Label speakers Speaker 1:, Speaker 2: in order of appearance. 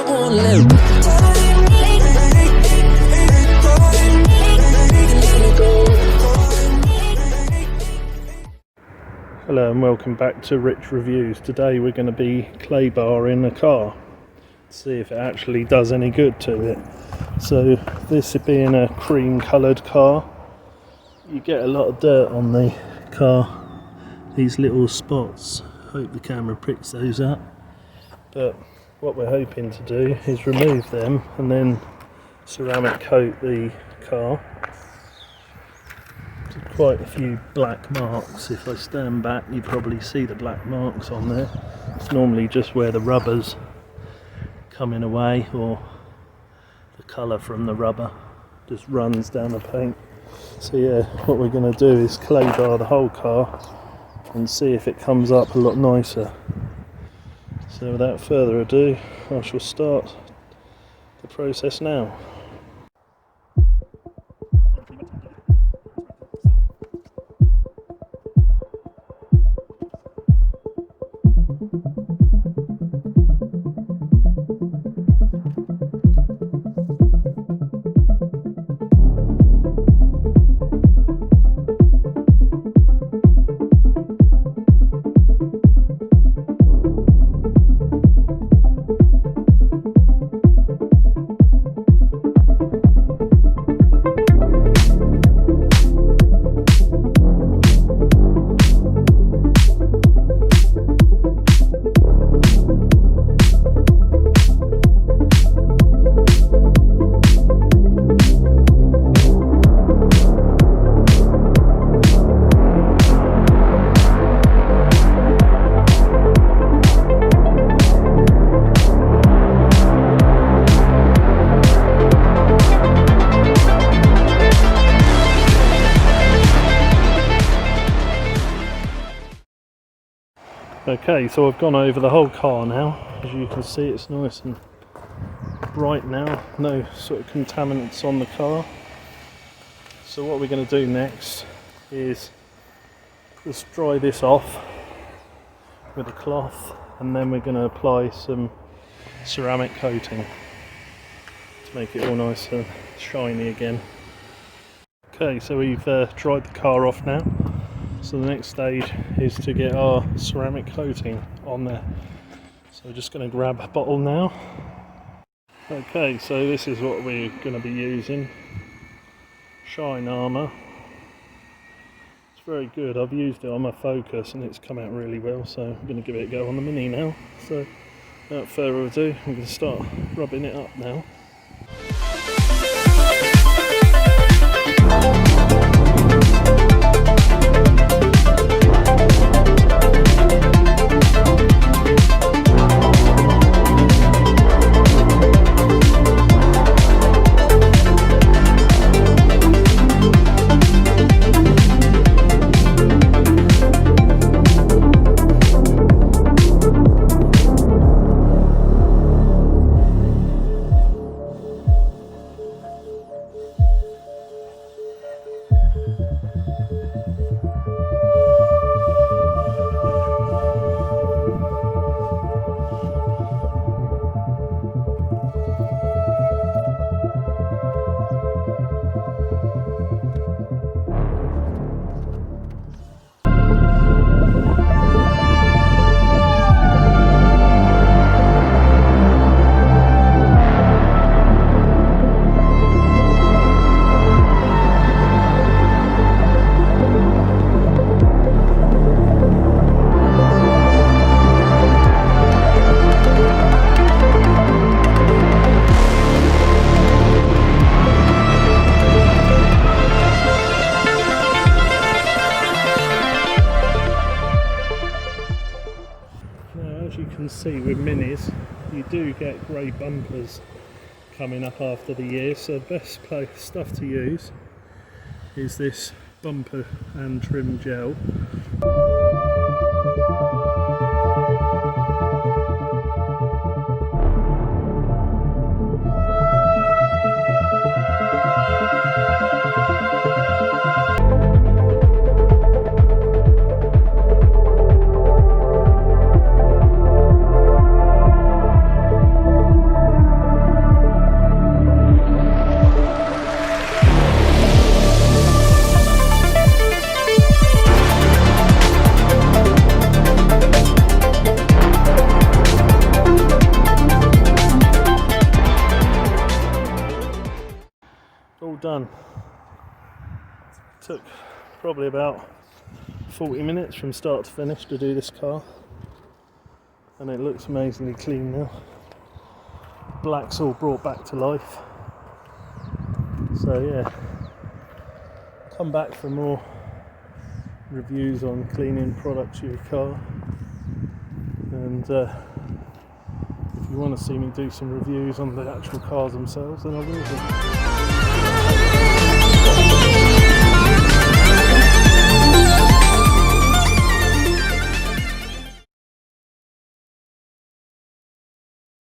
Speaker 1: won't let go.
Speaker 2: Hello and welcome back to Rich Reviews. Today we're going to be clay barring a car, see if it actually does any good to it. So this being a cream coloured car, you get a lot of dirt on the car, these little spots. Hope the camera picks those up. But what we're hoping to do is remove them and then ceramic coat the car. There's quite a few black marks. If I stand back, you probably see the black marks on there. It's normally just where the rubber's coming away, or the colour from the rubber just runs down the paint. So yeah, what we're going to do is clay bar the whole car and see if it comes up a lot nicer. So without further ado, I shall start the process now. Okay, so I've gone over the whole car now. As you can see, it's nice and bright now, no sort of contaminants on the car. So what we're going to do next is just dry this off with a cloth, and then we're going to apply some ceramic coating to make it all nice and shiny again. Okay, so we've dried the car off now. So the next stage is to get our ceramic coating on there. So we're just going to grab a bottle now. Okay, so this is what we're going to be using. Shine Armour. It's very good. I've used it on my Focus and it's come out really well, so I'm going to give it a go on the Mini now. So without further ado, I'm going to start rubbing it up now. See, with Minis you do get grey bumpers coming up after the year, so the best stuff to use is this bumper and trim gel. done. Took probably about 40 minutes from start to finish to do this car, and it looks amazingly clean now. Black's all brought back to life. So yeah, come back for more reviews on cleaning products of your car, and if you want to see me do some reviews on the actual cars themselves, then I will do.